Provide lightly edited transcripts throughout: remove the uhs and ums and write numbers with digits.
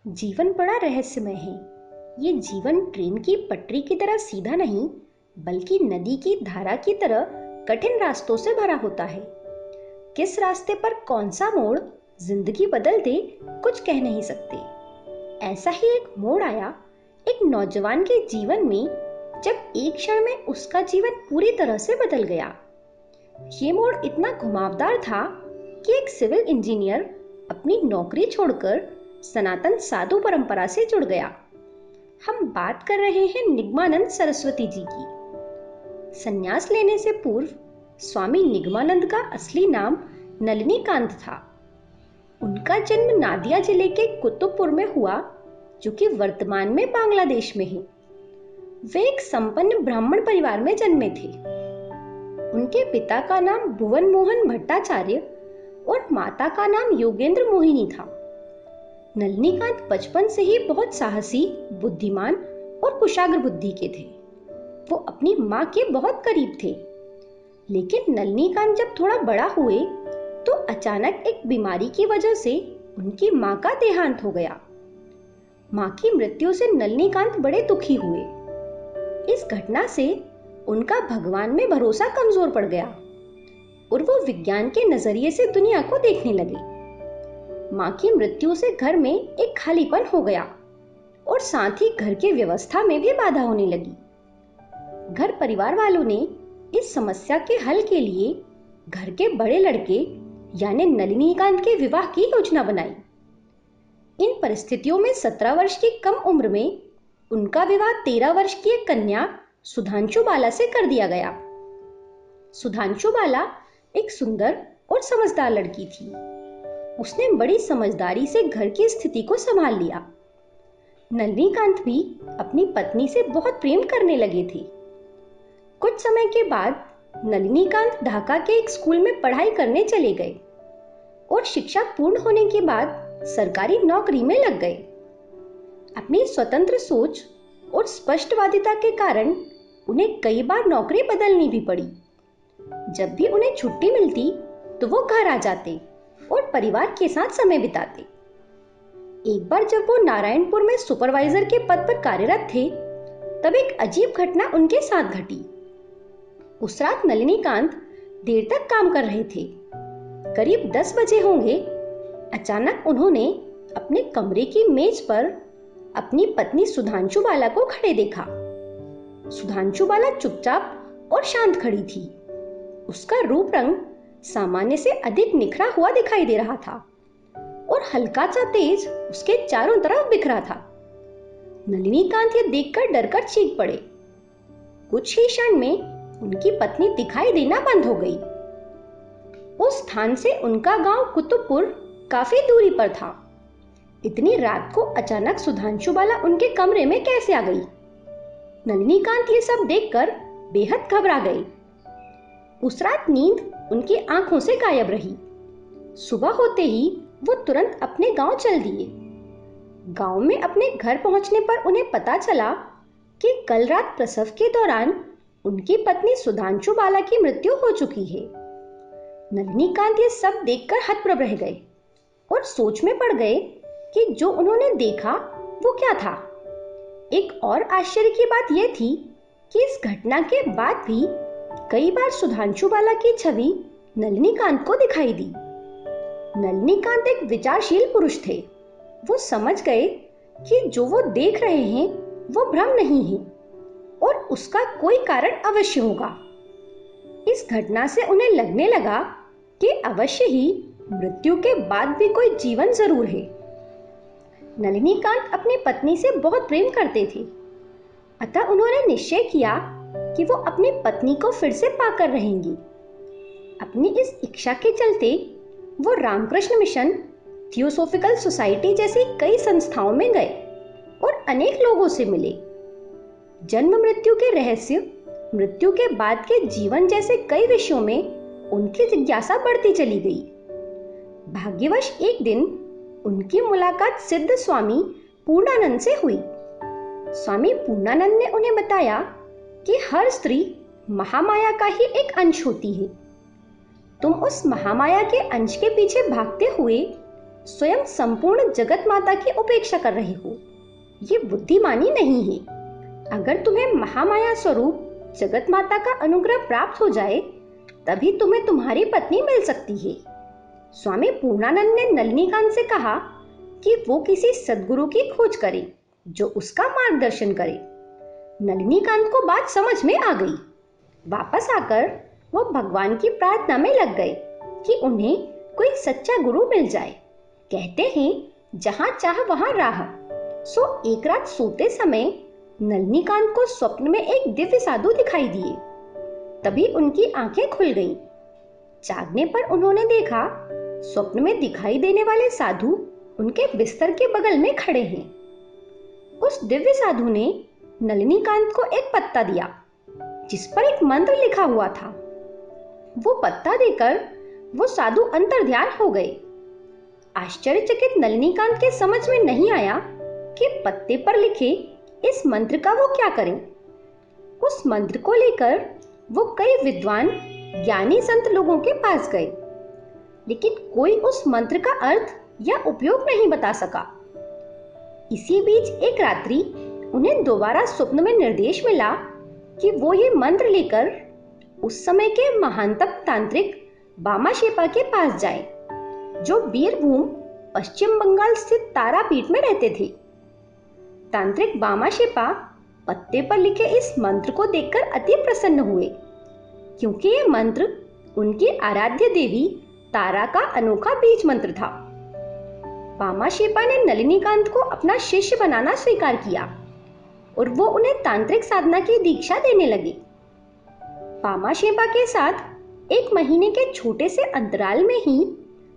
जीवन बड़ा रहस्यमय है। ये जीवन ट्रेन की पटरी की तरह सीधा नहीं, बल्कि नदी की धारा की तरह कठिन रास्तों से भरा होता है। किस रास्ते पर कौन सा मोड़ जिंदगी बदल दे, कुछ कह नहीं सकते। ऐसा ही एक मोड़ आया एक नौजवान के जीवन में, जब एक क्षण में उसका जीवन पूरी तरह से बदल गया। ये मोड़ इतना घुमावदार था कि एक सिविल इंजीनियर अपनी नौकरी छोड़कर सनातन साधु परंपरा से जुड़ गया। हम बात कर रहे हैं निगमानंद सरस्वती जी की। संन्यास लेने से पूर्व स्वामी निगमानंद का असली नाम नलिनीकांत था। उनका जन्म नादिया जिले के कुतुबपुर में हुआ, जो कि वर्तमान में बांग्लादेश में है। वे एक संपन्न ब्राह्मण परिवार में जन्मे थे। उनके पिता का नाम भुवन मोहन भट्टाचार्य और माता का नाम योगेंद्र मोहिनी था। नलिनीकांत बचपन से ही बहुत साहसी, बुद्धिमान और कुशाग्र बुद्धि के थे। वो अपनी माँ के बहुत करीब थे। लेकिन नलिनीकांत जब थोड़ा बड़ा हुए तो अचानक एक बीमारी की वजह से उनकी माँ का देहांत हो गया। माँ की मृत्यु से नलिनीकांत बड़े दुखी हुए। इस घटना से उनका भगवान में भरोसा कमजोर पड़ गया और वो विज्ञान के नजरिए से दुनिया को देखने लगे। माँ की मृत्यु से घर में एक खालीपन हो गया और साथ ही घर की व्यवस्था में भी बाधा होने लगी। घर परिवार वालों ने इस समस्या के हल के लिए घर के बड़े लड़के यानी नलिनीकांत के विवाह की योजना बनाई। इन परिस्थितियों में 17 वर्ष की कम उम्र में उनका विवाह 13 वर्ष की एक कन्या सुधांशु बाला से कर दिया गया। सुधांशु बाला एक सुंदर और समझदार लड़की थी। उसने बड़ी समझदारी से घर की स्थिति को संभाल लिया। नलिनीकांत भी अपनी पत्नी से बहुत प्रेम करने लगे थे। कुछ समय के बाद नलिनीकांत ढाका के एक स्कूल में पढ़ाई करने चले गए और शिक्षा पूर्ण होने के बाद सरकारी नौकरी में लग गए। अपनी स्वतंत्र सोच और स्पष्टवादिता के कारण उन्हें कई बार नौकरी बदलनी भी पड़ी। जब भी उन्हें छुट्टी मिलती तो वो घर आ जाते और परिवार के साथ समय बिताते। एक बार जब वो नारायणपुर में सुपरवाइजर के पद पर कार्यरत थे, तब एक अजीब घटना उनके साथ घटी। उस रात नलिनीकांत देर तक काम कर रहे थे। करीब 10 बजे होंगे। अचानक उन्होंने अपने कमरे की मेज पर अपनी पत्नी सुधांशु बाला को खड़े देखा। सुधांशु बाला चुपचाप और शांत खड़ी थी। उसका रूप रंग सामान्य से अधिक निखरा हुआ दिखाई दे रहा था और हल्का सा तेज उसके चारों तरफ बिखरा था। नलिनीकांत ये देखकर डरकर चीख पड़े। कुछ ही क्षण में उनकी पत्नी दिखाई देना बंद हो गई। उस स्थान से उनका गांव कुतुबपुर काफी दूरी पर था। इतनी रात को अचानक सुधांशु बाला उनके कमरे में कैसे आ गई? नलिनीकांत ये सब देखकर बेहद घबरा गए। उस रात नींद उनकी आंखों से गायब रही। सुबह होते ही वो तुरंत अपने गांव चल दिए। गांव में अपने घर पहुंचने पर उन्हें पता चला कि कल रात प्रसव के दौरान उनकी पत्नी सुधांशु बाला की मृत्यु हो चुकी है। नलिनीकांत ये सब देखकर हतप्रभ रह गए और सोच में पड़ गए कि जो उन्होंने देखा वो क्या था। एक और आश्चर्य की बात यह थी कि इस घटना के बाद भी कई बार सुधांशु बाला की छवि नलिनीकांत को दिखाई दी। नलिनीकांत एक विचारशील पुरुष थे। वो समझ गए कि जो वो देख रहे हैं वो भ्रम नहीं है और उसका कोई कारण अवश्य होगा। इस घटना से उन्हें लगने लगा कि अवश्य ही मृत्यु के बाद भी कोई जीवन जरूर है। नलिनीकांत अपनी पत्नी से बहुत प्रेम करते थे, अतः उन्होंने निश्चय किया कि वो अपनी पत्नी को फिर से पाकर रहेंगी। अपनी इस इच्छा के चलते वो रामकृष्ण मिशन, थियोसॉफिकल सोसाइटी जैसी कई संस्थाओं में गए और अनेक लोगों से मिले। जन्म मृत्यु के रहस्य, मृत्यु के बाद के जीवन जैसे कई विषयों में उनकी जिज्ञासा बढ़ती चली गई। भाग्यवश एक दिन उनकी मुलाकात सिद्ध स्वामी पूर्णानंद से हुई। स्वामी पूर्णानंद ने उन्हें बताया कि हर स्त्री महामाया का ही एक अंश होती है। तुम उस महामाया के अंश के पीछे भागते हुए स्वयं संपूर्ण जगत माता की उपेक्षा कर रहे हो। ये बुद्धिमानी नहीं है। अगर तुम्हें महामाया स्वरूप जगत माता का अनुग्रह प्राप्त हो जाए तभी तुम्हें तुम्हारी पत्नी मिल सकती है। स्वामी पूर्णानंद ने नलिनीकांत से कहा कि वो किसी सद्गुरु की खोज करे जो उसका मार्गदर्शन करे। नलिनीकांत को बात समझ में आ गई। वापस आकर वो भगवान की प्रार्थना में लग गए कि उन्हें कोई सच्चा गुरु मिल जाए। कहते हैं जहां चाह वहां राह। सो एक रात सोते समय नलिनीकांत को स्वप्न में एक दिव्य साधु दिखाई दिए। तभी उनकी आंखें खुल गईं। जागने पर उन्होंने देखा स्वप्न में दिखाई देने वाले साधु उनके बिस्तर के बगल में खड़े हैं। उस दिव्य साधु ने नलिनीकांत को एक पत्ता दिया जिस पर एक मंत्र लिखा हुआ था। वो पत्ता देकर वो साधु अंतर्ध्यान हो गए। आश्चर्यचकित नलिनीकांत के समझ में नहीं आया कि पत्ते पर लिखे इस मंत्र का वो क्या करें। उस मंत्र को लेकर वो कई विद्वान ज्ञानी संत लोगों के पास गए, लेकिन कोई उस मंत्र का अर्थ या उपयोग नहीं बता सका। इसी बीच एक रात्रि उन्हें दोबारा स्वप्न में निर्देश मिला कि वो ये मंत्र लेकर उस समय के महानतम तांत्रिक बामा शेपा के पास जाए, जो बीरभूम पश्चिम बंगाल स्थित तारापीठ में रहते थे। तांत्रिक बामा शेपा पत्ते पर लिखे इस मंत्र को देखकर अति प्रसन्न हुए, क्योंकि यह मंत्र उनकी आराध्य देवी तारा का अनोखा बीज मंत्र था। बामा शेपा ने नलिनीकांत को अपना शिष्य बनाना स्वीकार किया और वो उन्हें तांत्रिक साधना की दीक्षा देने लगे। बामा शेपा के साथ 1 महीने के छोटे से अंतराल में ही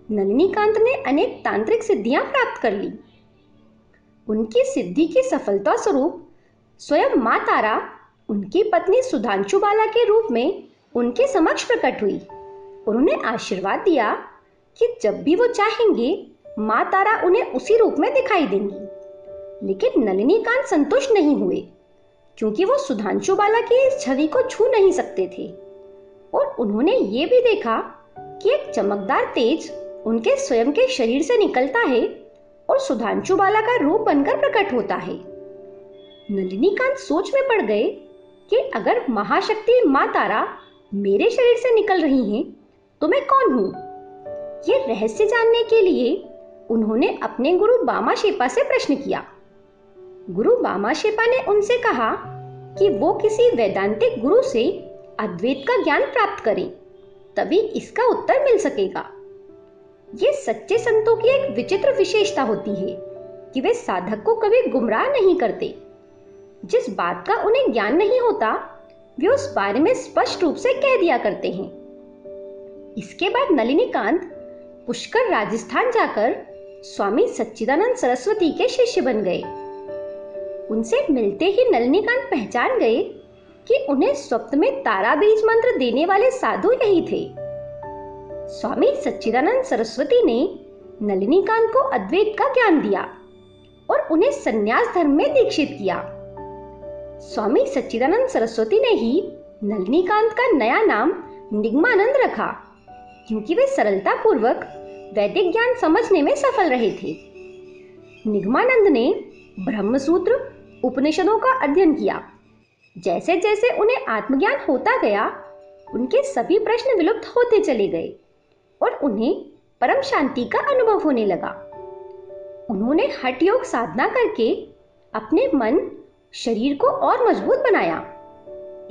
नलिनीकांत ने अनेक तांत्रिक सिद्धियां प्राप्त कर ली। उनकी सिद्धि की सफलता स्वरूप स्वयं मां तारा उनकी पत्नी सुधांशु बाला के रूप में उनके समक्ष प्रकट हुई और उन्हें आशीर्वाद दिया कि जब भी वो चाहेंगे मां तारा उन्हें उसी रूप में दिखाई देंगी। लेकिन नलिनीकांत संतुष्ट नहीं हुए, क्योंकि वो सुधांशु बाला की इस छवि को छू नहीं सकते थे और उन्होंने ये भी देखा कि एक चमकदार तेज उनके स्वयं के शरीर से निकलता है और सुधांशु बाला का रूप बनकर प्रकट होता है। नलिनीकांत सोच में पड़ गए कि अगर महाशक्ति मां तारा मेरे शरीर से निकल रही हैं, तो मैं कौन हूं? ये रहस्य जानने के लिए उन्होंने अपने गुरु बामा शेपा से प्रश्न किया। गुरु बामा शेपा ने उनसे कहा कि वो किसी वैदांतिक गुरु से अद्वैत का ज्ञान प्राप्त करें, तभी इसका उत्तर मिल सकेगा। ये सच्चे संतों की एक विचित्र विशेषता होती है कि वे साधक को कभी गुमराह नहीं करते। जिस बात का उन्हें ज्ञान नहीं होता, वे उस बारे में स्पष्ट रूप से कह दिया करते हैं। इसके बाद नलिनीकांत पुष्कर राजस्थान जाकर स्वामी सच्चिदानंद सरस्वती के शिष्य बन गए। उनसे मिलते ही नलिनीकांत पहचान गए कि उन्हें स्वप्न में तारा बीज मंत्र देने वाले साधु यही थे। स्वामी सच्चिदानंद सरस्वती ने नलिनीकांत को अद्वैत का ज्ञान दिया और उन्हें संन्यास धर्म में दीक्षित किया। स्वामी सच्चिदानंद सरस्वती ने ही नलिनीकांत का नया नाम निगमानंद रखा, क्योंकि वे सरलता पूर्वक वैदिक ज्ञान समझने में सफल रहे थे। निगमानंद ने ब्रह्मसूत्र उपनिषदों का अध्ययन किया। जैसे जैसे उन्हें आत्मज्ञान होता गया, उनके सभी प्रश्न विलुप्त होते चले गए और उन्हें परम शांति का अनुभव होने लगा। उन्होंने हठ योग साधना करके अपने मन शरीर को और मजबूत बनाया।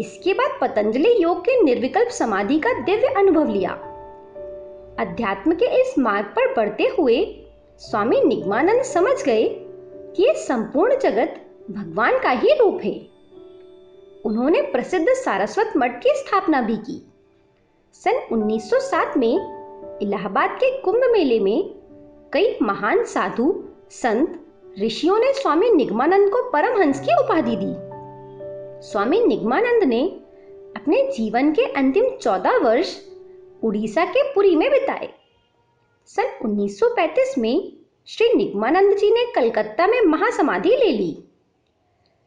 इसके बाद पतंजलि योग के निर्विकल्प समाधि का दिव्य अनुभव लिया। अध्यात्म के इस मार्ग पर बढ़ते हुए स्वामी निगमानंद समझ गए कि ये संपूर्ण जगत भगवान का ही रूप है। उन्होंने प्रसिद्ध सारस्वत मठ की स्थापना भी की। सन 1907 में इलाहाबाद के कुंभ मेले में कई महान साधु संत ऋषियों ने स्वामी निगमानंद को परमहंस की उपाधि दी। स्वामी निगमानंद ने अपने जीवन के अंतिम 14 वर्ष उड़ीसा के पुरी में बिताए। सन 1935 में श्री निगमानंद जी ने कलकत्ता में महासमाधि ले ली।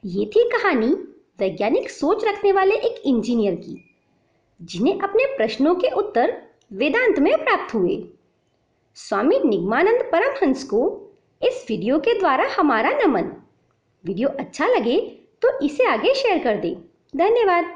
ये थी कहानी वैज्ञानिक सोच रखने वाले एक इंजीनियर की, जिन्हें अपने प्रश्नों के उत्तर वेदांत में प्राप्त हुए। स्वामी निगमानंद परमहंस को इस वीडियो के द्वारा हमारा नमन। वीडियो अच्छा लगे तो इसे आगे शेयर कर दें। धन्यवाद।